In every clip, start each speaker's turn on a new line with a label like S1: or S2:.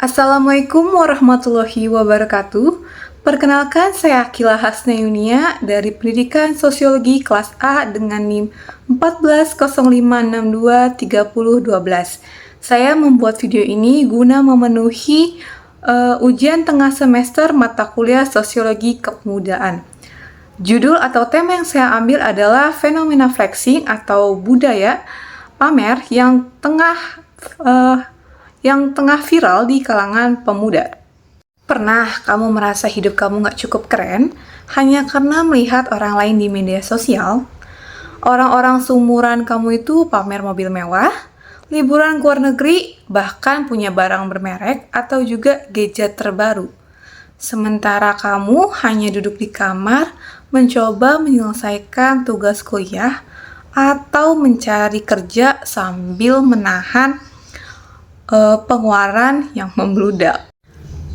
S1: Assalamualaikum warahmatullahi wabarakatuh. Perkenalkan, saya Akila Hasnayunia dari Pendidikan Sosiologi kelas A dengan NIM 1405623012. Saya membuat video ini guna memenuhi ujian tengah semester mata kuliah Sosiologi Kepemudaan. Judul atau tema yang saya ambil adalah fenomena flexing atau budaya pamer yang tengah viral di kalangan pemuda. Pernah kamu merasa hidup kamu gak cukup keren hanya karena melihat orang lain di media sosial? Orang-orang seumuran kamu itu pamer mobil mewah, liburan ke luar negeri, bahkan punya barang bermerek atau juga gadget terbaru. Sementara kamu hanya duduk di kamar, mencoba menyelesaikan tugas kuliah atau mencari kerja sambil menahan pengeluaran yang membludak.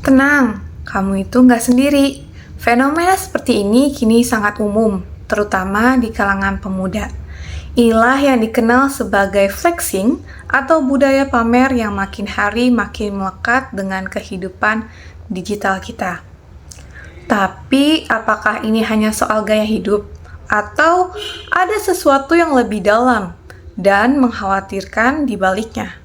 S1: Tenang, kamu itu nggak sendiri. Fenomena seperti ini kini sangat umum, terutama di kalangan pemuda. Inilah yang dikenal sebagai flexing atau budaya pamer yang makin hari makin melekat dengan kehidupan digital kita. Tapi, apakah ini hanya soal gaya hidup? Atau ada sesuatu yang lebih dalam dan mengkhawatirkan di baliknya?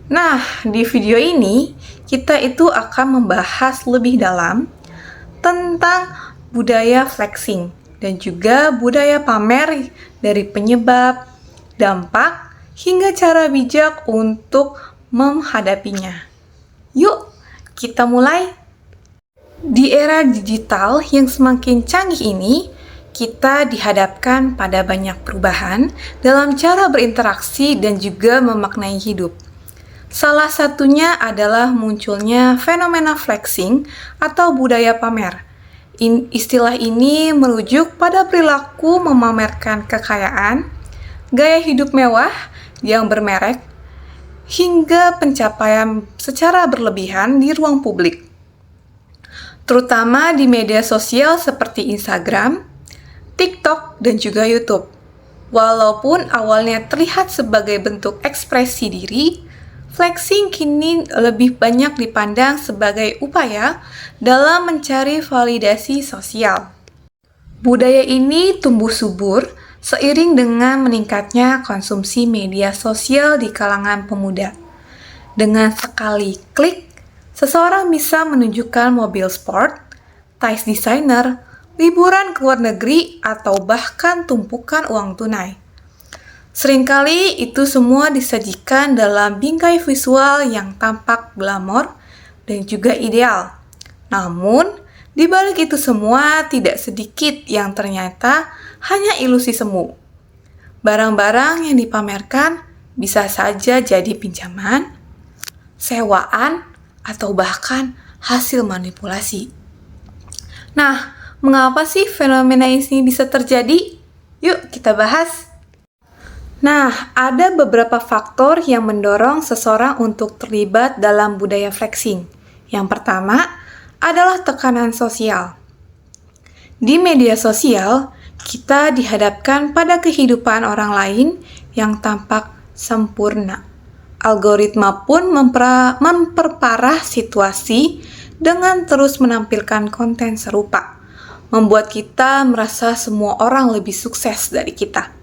S1: Nah, di video ini kita itu akan membahas lebih dalam tentang budaya flexing dan juga budaya pamer dari penyebab, dampak, hingga cara bijak untuk menghadapinya. Yuk, kita mulai. Di era digital yang semakin canggih ini, kita dihadapkan pada banyak perubahan dalam cara berinteraksi dan juga memaknai hidup. Salah satunya adalah munculnya fenomena flexing atau budaya pamer. Istilah ini merujuk pada perilaku memamerkan kekayaan, gaya hidup mewah yang bermerek, hingga pencapaian secara berlebihan di ruang publik. Terutama di media sosial seperti Instagram, TikTok, dan juga YouTube. Walaupun awalnya terlihat sebagai bentuk ekspresi diri, flexing kini lebih banyak dipandang sebagai upaya dalam mencari validasi sosial. Budaya ini tumbuh subur seiring dengan meningkatnya konsumsi media sosial di kalangan pemuda. Dengan sekali klik, seseorang bisa menunjukkan mobil sport, tas desainer, liburan ke luar negeri, atau bahkan tumpukan uang tunai. Seringkali itu semua disajikan dalam bingkai visual yang tampak glamor dan juga ideal. Namun, di balik itu semua tidak sedikit yang ternyata hanya ilusi semu. Barang-barang yang dipamerkan bisa saja jadi pinjaman, sewaan, atau bahkan hasil manipulasi. Nah, mengapa sih fenomena ini bisa terjadi? Yuk kita bahas. Nah, ada beberapa faktor yang mendorong seseorang untuk terlibat dalam budaya flexing. Yang pertama adalah tekanan sosial. Di media sosial, kita dihadapkan pada kehidupan orang lain yang tampak sempurna. Algoritma pun memperparah situasi dengan terus menampilkan konten serupa, membuat kita merasa semua orang lebih sukses dari kita.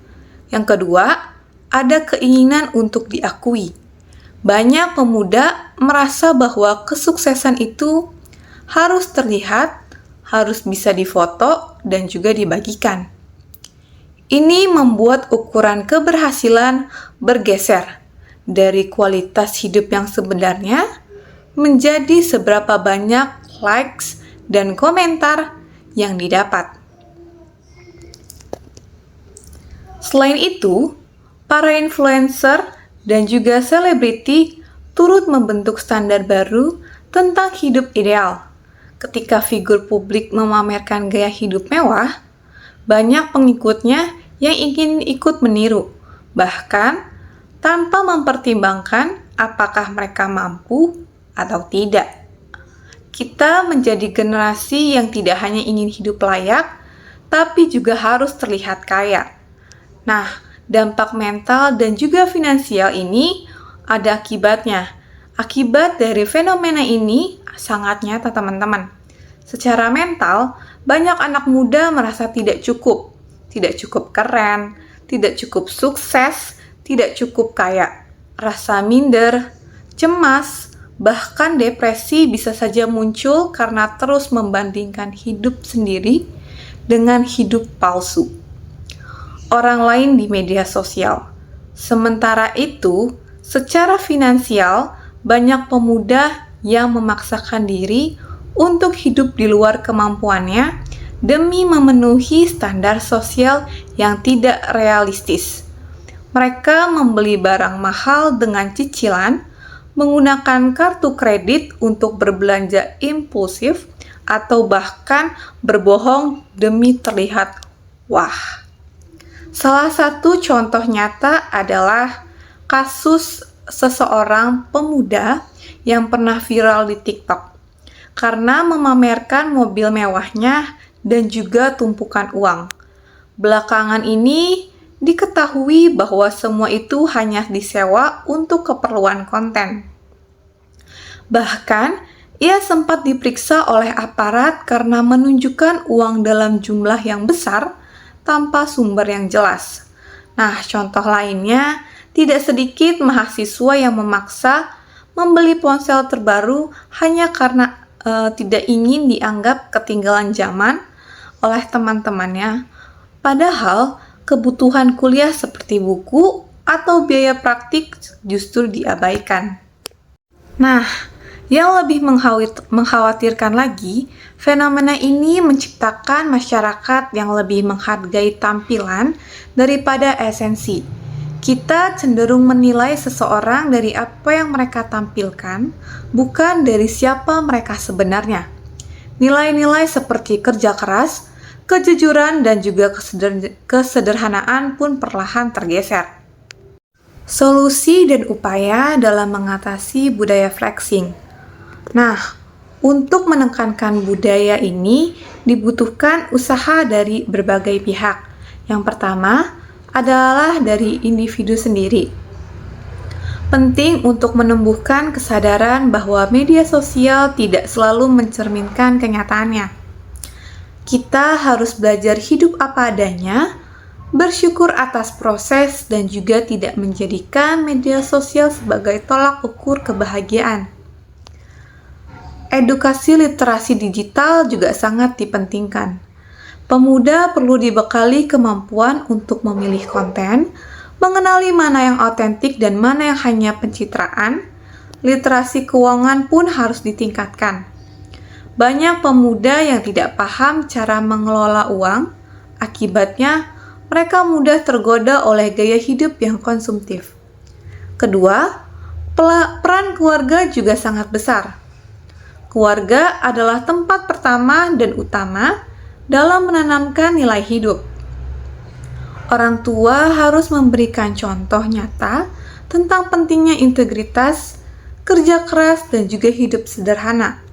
S1: Yang kedua, ada keinginan untuk diakui. Banyak pemuda merasa bahwa kesuksesan itu harus terlihat, harus bisa difoto, dan juga dibagikan. Ini membuat ukuran keberhasilan bergeser dari kualitas hidup yang sebenarnya menjadi seberapa banyak likes dan komentar yang didapat. Selain itu, para influencer dan juga selebriti turut membentuk standar baru tentang hidup ideal. Ketika figur publik memamerkan gaya hidup mewah, banyak pengikutnya yang ingin ikut meniru, bahkan tanpa mempertimbangkan apakah mereka mampu atau tidak. Kita menjadi generasi yang tidak hanya ingin hidup layak, tapi juga harus terlihat kaya. Nah, dampak mental dan juga finansial ini ada akibatnya. Akibat dari fenomena ini sangat nyata, teman-teman. Secara mental, banyak anak muda merasa tidak cukup keren, tidak cukup sukses, tidak cukup kaya. Rasa minder, cemas, bahkan depresi bisa saja muncul karena terus membandingkan hidup sendiri dengan hidup palsu orang lain di media sosial. Sementara itu, secara finansial, banyak pemuda yang memaksakan diri untuk hidup di luar kemampuannya demi memenuhi standar sosial yang tidak realistis. Mereka membeli barang mahal dengan cicilan, menggunakan kartu kredit untuk berbelanja impulsif, atau bahkan berbohong demi terlihat wah. Salah satu contoh nyata adalah kasus seseorang pemuda yang pernah viral di TikTok karena memamerkan mobil mewahnya dan juga tumpukan uang. Belakangan ini diketahui bahwa semua itu hanya disewa untuk keperluan konten. Bahkan, ia sempat diperiksa oleh aparat karena menunjukkan uang dalam jumlah yang besar tanpa sumber yang jelas. Nah, contoh lainnya, tidak sedikit mahasiswa yang memaksa membeli ponsel terbaru hanya karena tidak ingin dianggap ketinggalan zaman oleh teman-temannya. Padahal, kebutuhan kuliah seperti buku atau biaya praktik justru diabaikan. Nah, yang lebih mengkhawatirkan lagi, fenomena ini menciptakan masyarakat yang lebih menghargai tampilan daripada esensi. Kita cenderung menilai seseorang dari apa yang mereka tampilkan, bukan dari siapa mereka sebenarnya. Nilai-nilai seperti kerja keras, kejujuran, dan juga kesederhanaan pun perlahan tergeser. Solusi dan upaya dalam mengatasi budaya flexing. Nah, untuk menekankan budaya ini dibutuhkan usaha dari berbagai pihak. Yang pertama adalah dari individu sendiri. Penting untuk menumbuhkan kesadaran bahwa media sosial tidak selalu mencerminkan kenyataannya. Kita harus belajar hidup apa adanya, bersyukur atas proses, dan juga tidak menjadikan media sosial sebagai tolak ukur kebahagiaan. Edukasi literasi digital juga sangat dipentingkan. Pemuda perlu dibekali kemampuan untuk memilih konten, mengenali mana yang otentik dan mana yang hanya pencitraan. Literasi keuangan pun harus ditingkatkan. Banyak pemuda yang tidak paham cara mengelola uang, akibatnya mereka mudah tergoda oleh gaya hidup yang konsumtif. Kedua, peran keluarga juga sangat besar. Keluarga adalah tempat pertama dan utama dalam menanamkan nilai hidup. Orang tua harus memberikan contoh nyata tentang pentingnya integritas, kerja keras, dan juga hidup sederhana.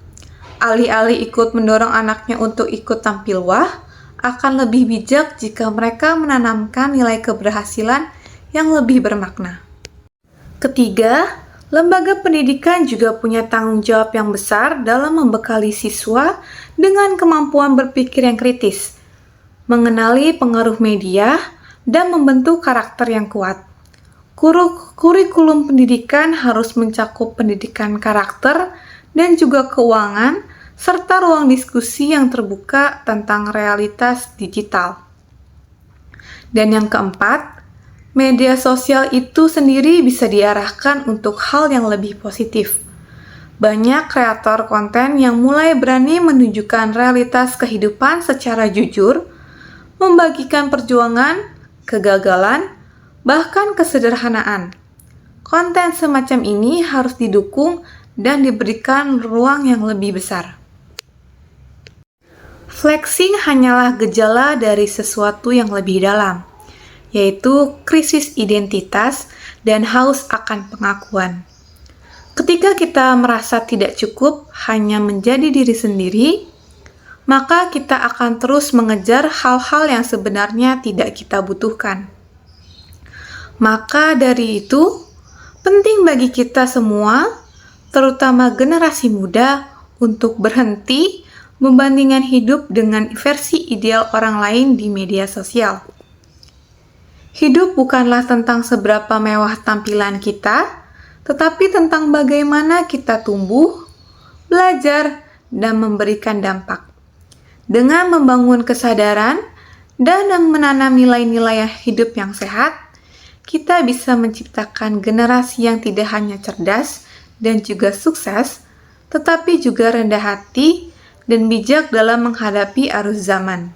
S1: Alih-alih ikut mendorong anaknya untuk ikut tampil wah, akan lebih bijak jika mereka menanamkan nilai keberhasilan yang lebih bermakna. Ketiga, lembaga pendidikan juga punya tanggung jawab yang besar dalam membekali siswa dengan kemampuan berpikir yang kritis, mengenali pengaruh media, dan membentuk karakter yang kuat. Kurikulum pendidikan harus mencakup pendidikan karakter dan juga keuangan, serta ruang diskusi yang terbuka tentang realitas digital. Dan yang keempat, media sosial itu sendiri bisa diarahkan untuk hal yang lebih positif. Banyak kreator konten yang mulai berani menunjukkan realitas kehidupan secara jujur, membagikan perjuangan, kegagalan, bahkan kesederhanaan. Konten semacam ini harus didukung dan diberikan ruang yang lebih besar. Flexing hanyalah gejala dari sesuatu yang lebih dalam, yaitu krisis identitas dan haus akan pengakuan. Ketika kita merasa tidak cukup hanya menjadi diri sendiri, maka kita akan terus mengejar hal-hal yang sebenarnya tidak kita butuhkan. Maka dari itu, penting bagi kita semua terutama generasi muda, untuk berhenti membandingkan hidup dengan versi ideal orang lain di media sosial. Hidup bukanlah tentang seberapa mewah tampilan kita, tetapi tentang bagaimana kita tumbuh, belajar, dan memberikan dampak. Dengan membangun kesadaran dan menanam nilai-nilai hidup yang sehat, kita bisa menciptakan generasi yang tidak hanya cerdas dan juga sukses, tetapi juga rendah hati dan bijak dalam menghadapi arus zaman.